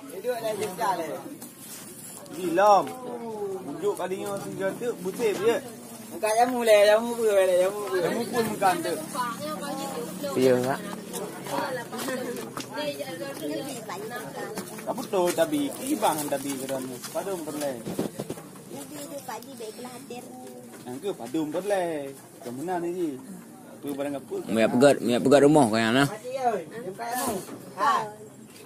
Duduk dah jejak le. Dilam. Bujuk kalinya singgah tu butik dia. Makan jamu le, jamu pun le, jamu pun makan tu. Iya enggak? Apa tu tabi? Ibang tabi kerana padum berle. Nanti tu Pak Ji baiklah hadir. Angke padum berle. Kemana ni ji? Tu barang apa? Miak pegat rumah kau yang nah. Mati oi. Jumpa kamu. Ha.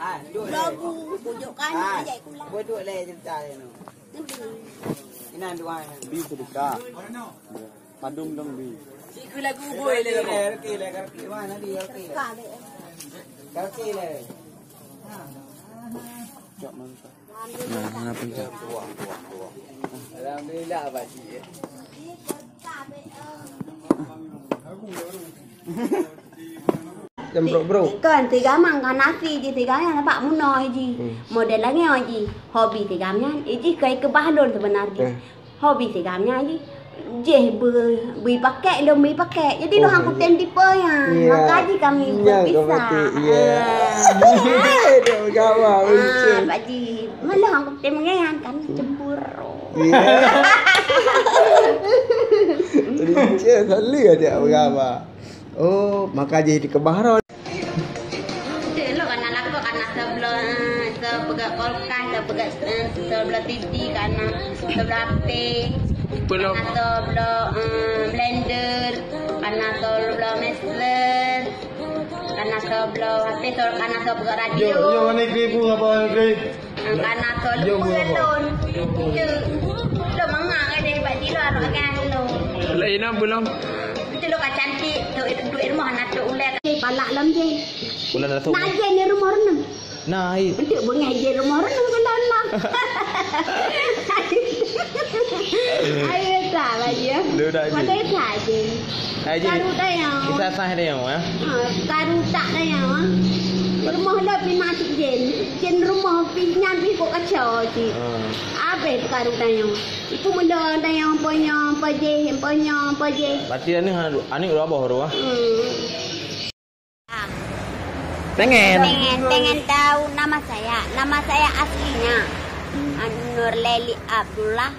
Ha, duduk le. Lagu pujuk kanan ajak kulah. Buat duduk le cerita dia tu. Nanti. Inan dua bi sedekah. Padum dong bi. Siku lagu boy le kamu. Okey le, okey mana dia okey. Kale. Okey le. Jom mantap. Nah, kenapa itu? Alhamdulillah Pak Cik. Jam bro. Kan tiga makan nasi je tiga yang nampak muno je. Model lagi je. Hobi tiga nya. Ini kayak kebahagiaan sebenarnya. Hobi tiga nya je. Je beri pakai lo beri pakai. Jadi lo hang kutem tipe ya. Maka je kami berpisah. Dia bergawa Ah, Pak Ji. Mana hang kutem ngan kan cemburu. Rinci sekali dia bergawa. Oh, maka jadi kebahagiaan. Lo kan anak karena sebelah kolkas, sebelah TV karena sebelah HP. Belum. Karena sebelah blender, karena sebelah mixer, karena sebelah HP, karena sebelah radio. Yo mana gribu apa grib? Karena sebelah telefon. Lo mangga ada Pak Ji lo anak kan lo. Lain belum. Itu lo kan cantik, duit rumah anak tu ulek. Palak lam je. Bulan Datuk. Nak je ni rumah renang. Nah, itu. Untuk bunga je rumah renang bulan lah. Ayo tak lah je. Lu dah je. Mata tak je. Karu dah yang. Kita sah dia ya. Karu tak dah yang. Rumah lo pindah jen. Jen rumah pindah pergi kok kacau je. Abe karu dah yang. Ipu mula dah yang punya je. Berarti ani udah bawa ah. Pengen tahu nama saya. Nama saya aslinya Nurleli Abdullah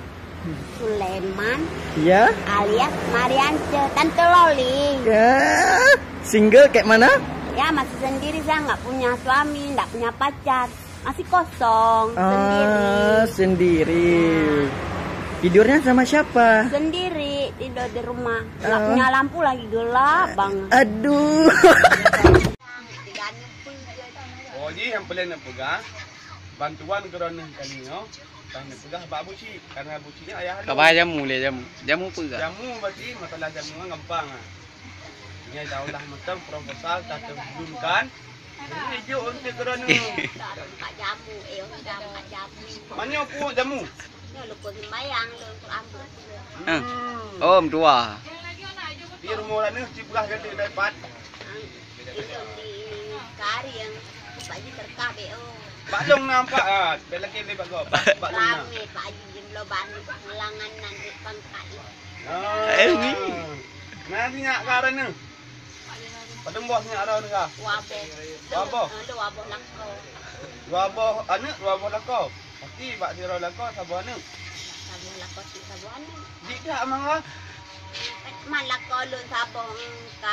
Sulaiman. Ya. Alias Mariance Tante Loli. Ya. Single kayak mana? Ya masih sendiri, saya nggak punya suami, nggak punya pacar, masih kosong Sendiri. Tidurnya sama siapa? Sendiri tidur di rumah, nggak punya lampu lagi gelap banget. Aduh. Oh, jadi yang paling nak pegang bantuan kerana kalinya. Tak nak pegang bab buci karena bucinya ayah lu. Kabar jamu le jamu. Jamu apa? Jamu berarti masalah jamu gampang ah. Ini daulah macam proposal tak terhubungkan. Ini hijau untuk kerana. Pak jamu, Pak jamu. Mana pun jamu? Ni lupa sembayang, lupa ambil. Om tua. Di rumah orang ni ciprah kata dapat. Itu di kari yang Pak Ji terkap Pak Long nampak ah. Belakang ni Pak Go. Pak Long. Rame Pak Ji jumlah ban ulangan nanti pangkat. Ni. Nanti nak karena. Pada bosnya ada ni kah? Wabah. Ada wabah langkau. Wabah anak, wabah lakau. Pasti Pak Dira lakau sabar anak. Sabah langkau si sabah ni. Tidak mangga. Man langkau lun sabah.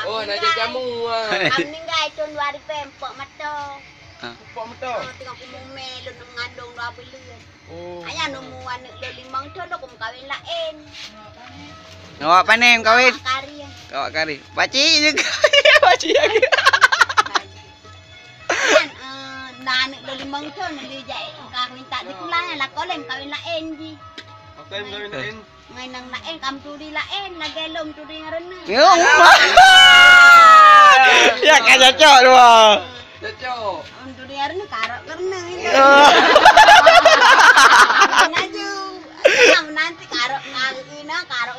Oh, nak jadi jamu ah. Kami ngai tahun 2004 mata. Pak Meto. Tengok kumumel lun mengandung 2 bulan. Oh. Ayah nemu anak lo 5 tahun dah kawin lain. Awak panen kawin. Kari. Awak kari. Pakcik juga. Pakcik lagi. Kan anak lo 5 tahun dia jadi kawin tak dikulanya lah kau lain kawin lain ji. Okey, kawin lain. Ngai nang lain kam turi lain lagi lom turi ngarena. Yo. Ya kan cocok dua. Cocok. Turi ngarena karok karena ini. Naju. Nanti karok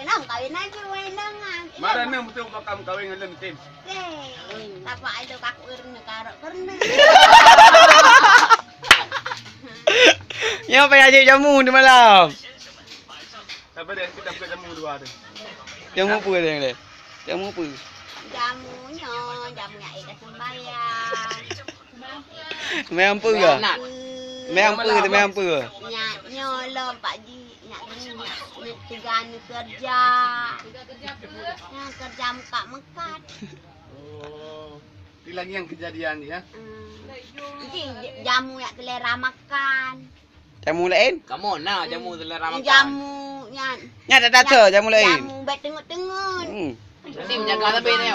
ina kawin aja wenang. Mana nang betul bakam kawin ngalem tim. Apa ada kaku irna karok karena. Ya apa aja jamu di malam. Sabar dia kita buka jamu dua tu. Jamu apa dia? Jamu apa? Jamunya ikat sembayang. Sembayang apa ke? Memang apa? Nyaknya lah Pak Ji. Nyaknya tiga ni kerja. Yang kerja mekat-mekat. Oh. Ini lagi yang kejadian ni ya. Ji jamu yang selera makan. Jamu lain? Kamu nak jamu selera makan. Jamu yang Nya tak ada jamu lain. jamu baik tengok-tengok. Ni menjaga tapi ni.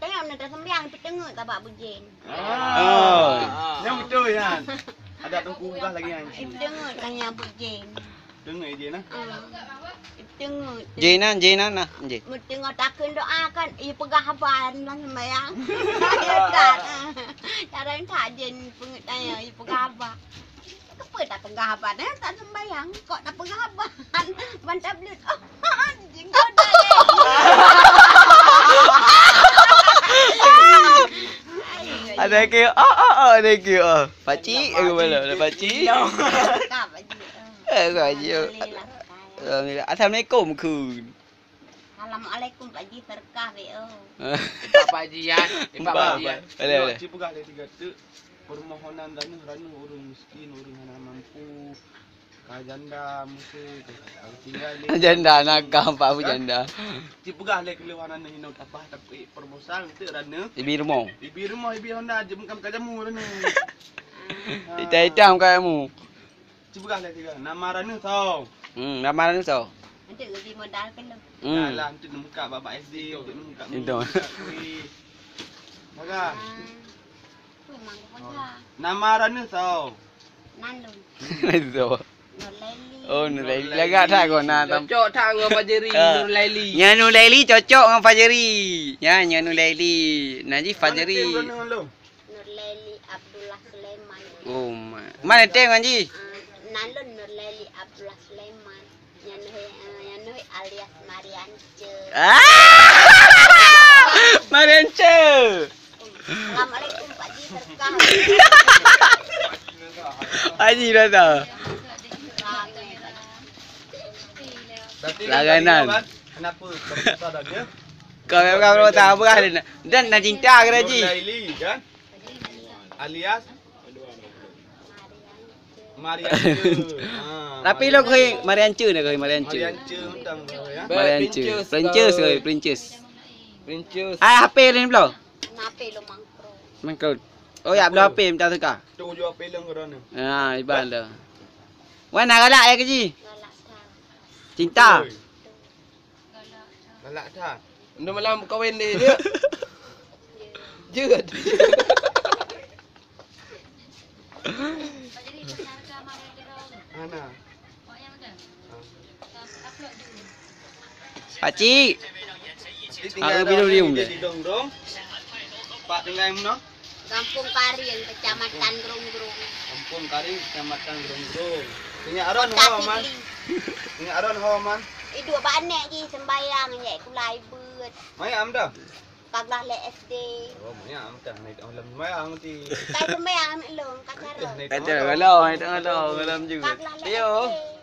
Tengok nak sembiang tu tengok tak Pak Bujen. Oh. Yang betul ya. Ada tungku bukas lagi kan. Tengok tanya Bujen. Dengar je nah. Tengok. Jena nah. Je. Tengok takkan doa kan. Ia pegahaban lang sembayang. Ya tak. Cara tak jen pengutanya ia pegahaban. Kenapa tak pegahaban? Tak sembayang. Kok tak pegahaban? Bantai belut. Jenggot dah. Ada ke? Ada ke? Pakcik aku bala. Pakcik. Tak Pak Ji. Pakcik. Assalamualaikum kun. Assalamualaikum Pak Ji terkah BO. Pak Ji ya. Pak Ji. Boleh. Cik pegah dia tiga tu. Permohonan ranu orang miskin, orang yang mampu. Janda musuh. Tinggal dia. Janda nakam Pak janda. Cik pegah le keluaran ni nak apa tapi proposal tu rana. Ibi rumah. Ibi Honda je bukan jamu rana. Hitam kamu. Cik pegah le tiga. Nama rana tau. Nama tu so. Nanti gaji modal kan lo. Dalam tu muka bapa SD untuk muka. Itu. Baga. Tu mang pun Nama rana tau. Nandung. Itu. Noleli. Oh, Nuraili lagak tak kau nak tam. Cocok tak dengan Fajri Nurlaili. Nya Nuraili cocok dengan Fajri. Nya Nuraili. Najib Fajri. Nurlaili Abdullah Sulaiman. Oh, mana tengok Ji? Nandung Nurlaili Abdullah Sulaiman. Yang alias Mariance. Mariance. Assalamualaikum Pak Ji terkah. Haji dah tahu. Langganan. Kenapa proposal dah dia? Kau tahu apa kah dan nak cinta ke Haji? Nurlaili kan? Alias Mariance. Tapi lo kau Mariance nak kau Mariance. Mariance tentang ya. Mariance. Princess kau Princess. Princess. HP ni belum? Nape lo mangkro? Mangkau. Oh ya belum HP minta suka. Tu jual peleng kerana. Iban dah. Wan nak galak ya ke Ji? Galak dah. Cinta. Galak dah. Dah malam kahwin dia. Jut. Mana? Pakcik. Aku bilang dia umur. Di Dongdong. Pak tinggal mana? Kampung Karing, Kecamatan Grong-Grong. Kampung Karing, Kecamatan Grong-Grong. Ingat aron hawa man. Ingat aron hawa man. Dua banek je sembayang je kulai beut. Mai am dah. Kaglah le SD. Oh, mai am dah naik alam mai am ti. Kai sembayang nak long kacara. Kata kalau malam juga. Kaglah le Yo. SD.